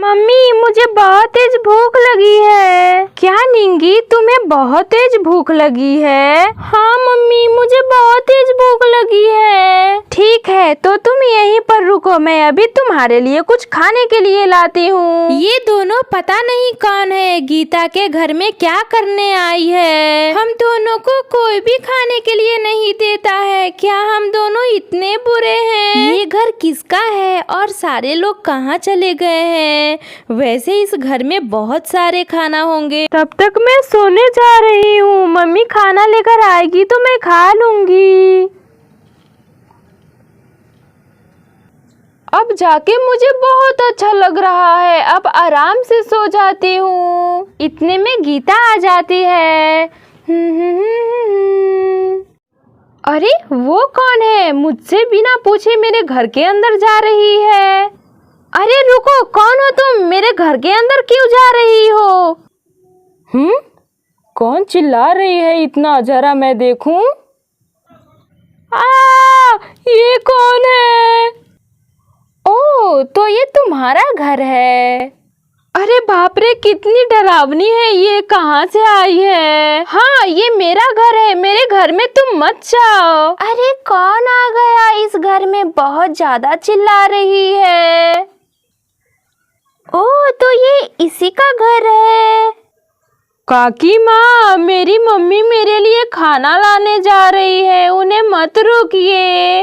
Mummy मुझे बहुत तेज भूख लगी है। क्या निंगी तुम्हें बहुत तेज भूख लगी है? हाँ मम्मी मुझे बहुत तेज भूख लगी है। ठीक है तो तुम यहीं पर रुको, मैं अभी तुम्हारे लिए कुछ खाने के लिए लाती हूँ। ये दोनों पता नहीं कौन है, गीता के घर में क्या करने आई है। हम दोनों को कोई भी खाने के लिए नहीं देता है। क्या हम दोनों इतने बुरे हैं? ये घर किसका है और सारे लोग कहाँ चले गए हैं? वैसे इस घर में बहुत सारे खाना होंगे। तब तक मैं सोने जा रही हूँ, मम्मी खाना लेकर आएगी तो मैं खा लूंगी। अब जाके मुझे बहुत अच्छा लग रहा है, अब आराम से सो जाती हूँ। इतने में गीता आ जाती है। अरे वो कौन है, मुझसे बिना पूछे मेरे घर के अंदर जा रही है। अरे रुको, कौन हो तुम? मेरे घर के अंदर क्यों जा रही हो? कौन चिल्ला रही है इतना, जरा मैं देखूं। ये कौन है? ओह तो ये तुम्हारा घर है। अरे बाप रे कितनी डरावनी है, ये कहाँ से आई है? हाँ ये मेरा घर है, मेरे घर में तुम मत जाओ। अरे कौन आ गया इस घर में, बहुत ज्यादा चिल्ला रही है। ओह तो ये इसी का घर है। काकी माँ, मेरी मम्मी मेरे लिए खाना लाने जा रही है, उन्हें मत रोकिए।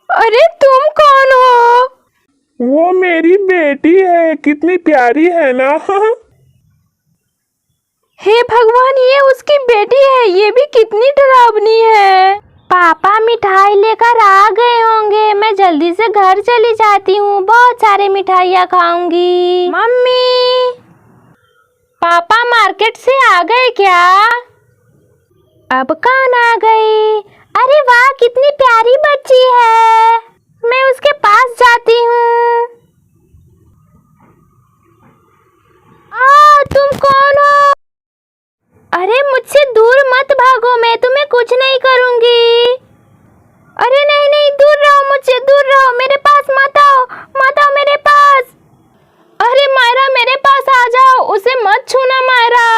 अरे तुम कौन हो? वो मेरी बेटी है, कितनी प्यारी है ना। हे भगवान, ये उसकी बेटी है, ये भी कितनी डरावनी है। पापा मिठाई लेकर आ गए होंगे, मैं जल्दी से घर चली जाती हूँ, बहुत सारे मिठाइयाँ खाऊंगी। मम्मी पापा मार्केट से आ गए क्या? अब कौन आ गई? अरे वाह कितनी प्यारी बच्ची है, मैं उसके पास जाती हूँ। तुम कौन हो? अरे मुझसे दूर मत भागो, मैं तुम्हें कुछ नहीं करूंगी। अरे नहीं नहीं, दूर रहो मुझसे, दूर रहो, मेरे पास मत आओ, मत आओ मेरे पास। अरे मायरा मेरे पास आ जाओ, उसे मत छूना मायरा।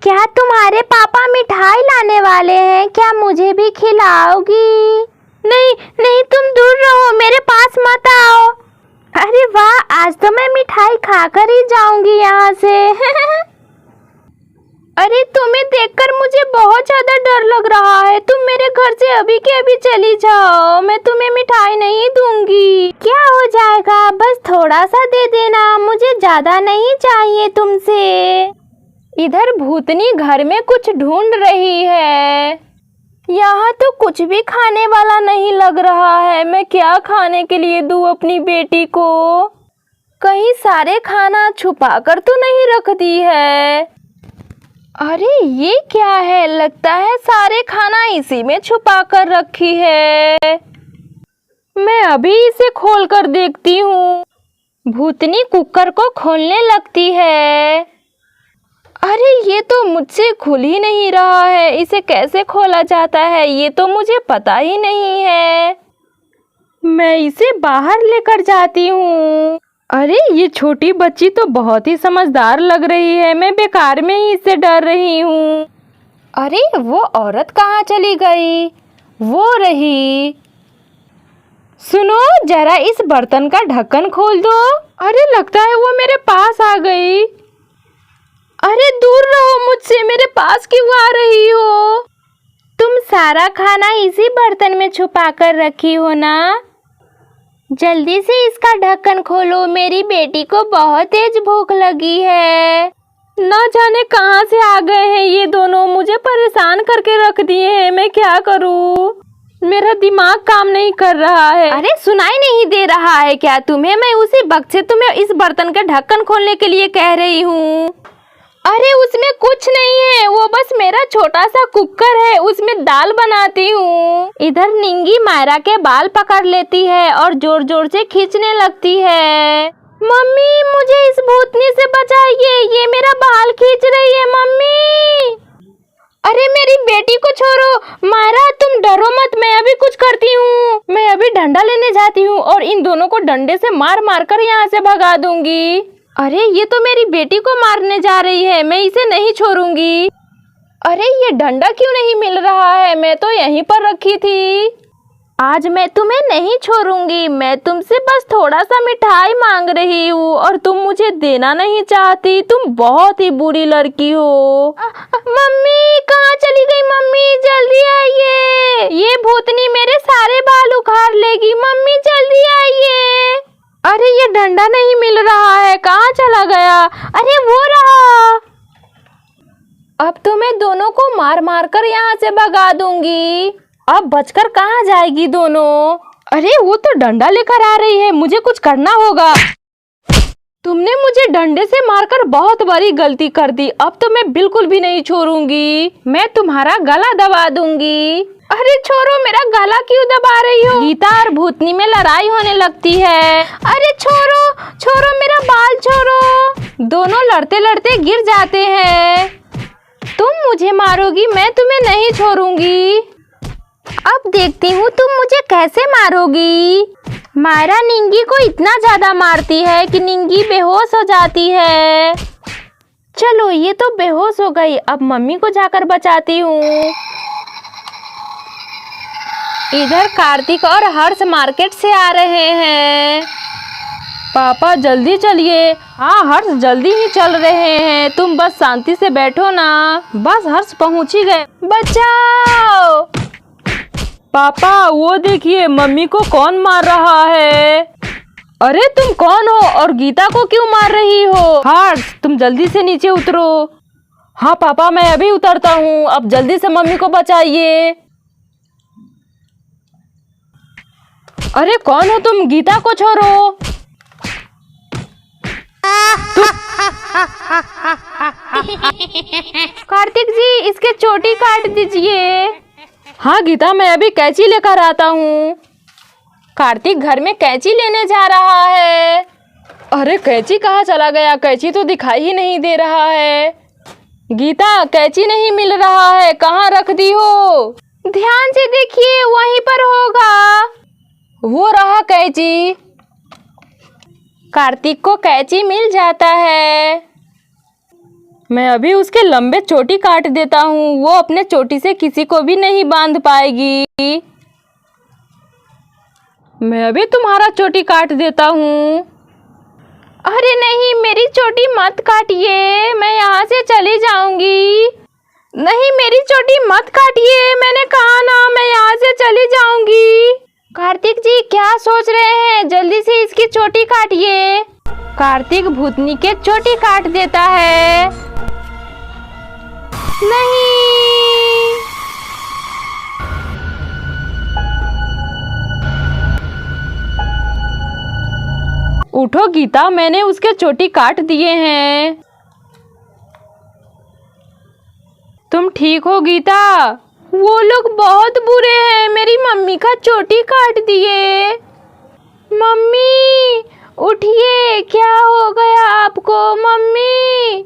क्या तुम्हारे पापा मिठाई लाने वाले हैं? क्या मुझे भी खिलाओगी? नहीं नहीं तुम दूर रहो, मेरे पास मत आओ। अरे वाह, आज तो मैं मिठाई खाकर ही जाऊंगी यहाँ से। अरे तुम्हें देखकर मुझे बहुत ज्यादा डर लग रहा है, तुम मेरे घर से अभी के अभी चली जाओ, मैं तुम्हें मिठाई नहीं दूंगी। क्या हो जाएगा, बस थोड़ा सा दे देना, मुझे ज्यादा नहीं चाहिए तुमसे। इधर भूतनी घर में कुछ ढूंढ रही है, यहाँ तो कुछ भी खाने वाला नहीं लग रहा है। मैं क्या खाने के लिए दूँ अपनी बेटी को? कहीं सारे खाना छुपा कर तो नहीं रख दी है? अरे ये क्या है, लगता है सारे खाना इसी में छुपा कर रखी है। मैं अभी इसे खोल कर देखती हूँ। भूतनी कुकर को खोलने लगती है। अरे ये तो मुझसे खुल ही नहीं रहा है, इसे कैसे खोला जाता है ये तो मुझे पता ही नहीं है। मैं इसे बाहर लेकर जाती हूँ। अरे ये छोटी बच्ची तो बहुत ही समझदार लग रही है, मैं बेकार में ही इससे डर रही हूँ। अरे वो औरत कहाँ चली गई? वो रही। सुनो जरा इस बर्तन का ढक्कन खोल दो। अरे लगता है वो मेरे पास आ गई। अरे दूर रहो मुझसे, मेरे पास क्यों आ रही हो? तुम सारा खाना इसी बर्तन में छुपा कर रखी हो ना? जल्दी से इसका ढक्कन खोलो, मेरी बेटी को बहुत तेज भूख लगी है। न जाने कहां से आ गए हैं ये दोनों, मुझे परेशान करके रख दिए हैं, मैं क्या करूं? मेरा दिमाग काम नहीं कर रहा है। अरे सुनाई नहीं दे रहा है क्या तुम्हें? मैं उसी वक्त से तुम्हें इस बर्तन का ढक्कन खोलने के लिए कह रही हूँ। अरे उसमें कुछ नहीं है, वो बस मेरा छोटा सा कुकर है, उसमें दाल बनाती हूँ। इधर निंगी मायरा के बाल पकड़ लेती है और जोर जोर से खींचने लगती है। मम्मी मुझे इस भूतनी से बचाइए, ये मेरा बाल खींच रही है मम्मी। अरे मेरी बेटी को छोड़ो। मायरा तुम डरो मत, मैं अभी कुछ करती हूँ। मैं अभी डंडा लेने जाती हूँ और इन दोनों को डंडे से मार मार कर यहाँ से भगा दूंगी। अरे ये तो मेरी बेटी को मारने जा रही है, मैं इसे नहीं छोड़ूंगी। अरे ये डंडा क्यों नहीं मिल रहा है, मैं तो यहीं पर रखी थी। आज मैं तुम्हें नहीं छोड़ूंगी, मैं तुमसे बस थोड़ा सा मिठाई मांग रही हूँ और तुम मुझे देना नहीं चाहती। तुम बहुत ही बुरी लड़की हो। मम्मी कहाँ चली गई? मम्मी जल्दी आइए, ये भूतनी मेरे सारे बाल उखाड़ लेगी। मम्मी जल्दी आइए। अरे ये डंडा नहीं मिल रहा है, कहाँ चला गया? अरे वो रहा। अब तो मैं दोनों को मार मार कर यहाँ से भगा दूंगी। अब बचकर कहाँ जाएगी दोनों? अरे वो तो डंडा लेकर आ रही है, मुझे कुछ करना होगा। तुमने मुझे डंडे से मारकर बहुत बड़ी गलती कर दी, अब तो मैं बिल्कुल भी नहीं छोड़ूंगी। मैं तुम्हारा गला दबा दूंगी। अरे छोड़ो, मेरा गला क्यों दबा रही हो? गीता और भूतनी में लड़ाई होने लगती है। अरे छोड़ो छोड़ो, मेरा बाल छोड़ो। दोनों लड़ते लड़ते गिर जाते हैं। तुम मुझे मारोगी, मैं तुम्हें नहीं छोड़ूंगी। अब देखती हूँ तुम मुझे कैसे मारोगी। मायरा निंगी को इतना ज्यादा मारती है कि निंगी बेहोश हो जाती है। चलो ये तो बेहोश हो गई, अब मम्मी को जाकर बचाती हूँ। इधर कार्तिक और हर्ष मार्केट से आ रहे हैं। पापा जल्दी चलिए। हाँ हर्ष जल्दी ही चल रहे हैं, तुम बस शांति से बैठो ना। बस हर्ष पहुंच ही गए। बचाओ पापा, वो देखिए मम्मी को कौन मार रहा है। अरे तुम कौन हो और गीता को क्यों मार रही हो? हर्ष तुम जल्दी से नीचे उतरो। हाँ पापा मैं अभी उतरता हूँ, अब जल्दी से मम्मी को बचाइए। अरे कौन हो तुम? गीता को छोड़ो। कार्तिक जी इसके चोटी काट दीजिए। हाँ गीता मैं अभी कैंची लेकर आता हूँ। कार्तिक घर में कैंची लेने जा रहा है। अरे कैंची कहाँ चला गया? कैंची तो दिखाई ही नहीं दे रहा है। गीता कैंची नहीं मिल रहा है, कहाँ रख दी हो? ध्यान से देखिए, वहीं पर होगा। वो रहा कैंची। कार्तिक को कैंची मिल जाता है। मैं अभी उसके लंबे चोटी काट देता हूँ, वो अपने चोटी से किसी को भी नहीं बांध पाएगी। मैं अभी तुम्हारा चोटी काट देता हूँ। अरे नहीं मेरी चोटी मत काटिए, मैं यहाँ से चली जाऊंगी। नहीं मेरी चोटी मत काटिए, मैंने कहा ना मैं यहाँ से चली जाऊंगी। कार्तिक जी क्या सोच रहे हैं, जल्दी से इसकी चोटी काटिए। कार्तिक भूतनी के चोटी काट देता है। नहीं उठो गीता, मैंने उसके चोटी काट दिए हैं। तुम ठीक हो गीता? वो लोग बहुत बुरे हैं, मेरी मम्मी का चोटी काट दिए। मम्मी उठिए, क्या हो गया आपको? मम्मी।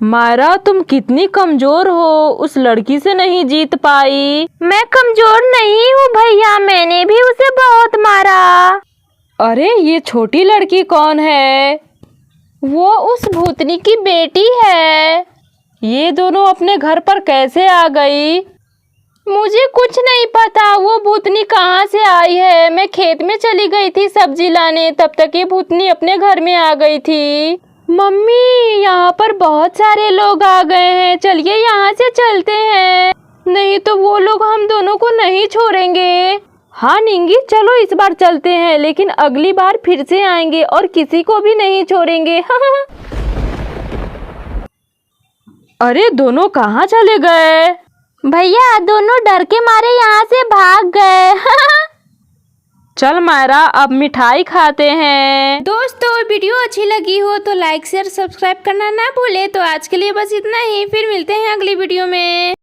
मायरा तुम कितनी कमजोर हो, उस लड़की से नहीं जीत पाई। मैं कमजोर नहीं हूँ भैया, मैंने भी उसे बहुत मारा। अरे ये छोटी लड़की कौन है? वो उस भूतनी की बेटी है। ये दोनों अपने घर पर कैसे आ गई? मुझे कुछ नहीं पता, वो भूतनी कहाँ से आई है। मैं खेत में चली गई थी सब्जी लाने, तब तक ये भूतनी अपने घर में आ गई थी। मम्मी यहाँ पर बहुत सारे लोग आ गए हैं, चलिए यहाँ से चलते हैं, नहीं तो वो लोग हम दोनों को नहीं छोड़ेंगे। हाँ निंगी चलो इस बार चलते हैं, लेकिन अगली बार फिर से आएंगे और किसी को भी नहीं छोड़ेंगे। अरे दोनों कहाँ चले गए? भैया दोनों डर के मारे यहाँ से भाग गए। चल मायरा अब मिठाई खाते हैं। दोस्तों वीडियो अच्छी लगी हो तो लाइक शेयर सब्सक्राइब करना ना भूले। तो आज के लिए बस इतना ही, फिर मिलते हैं अगली वीडियो में।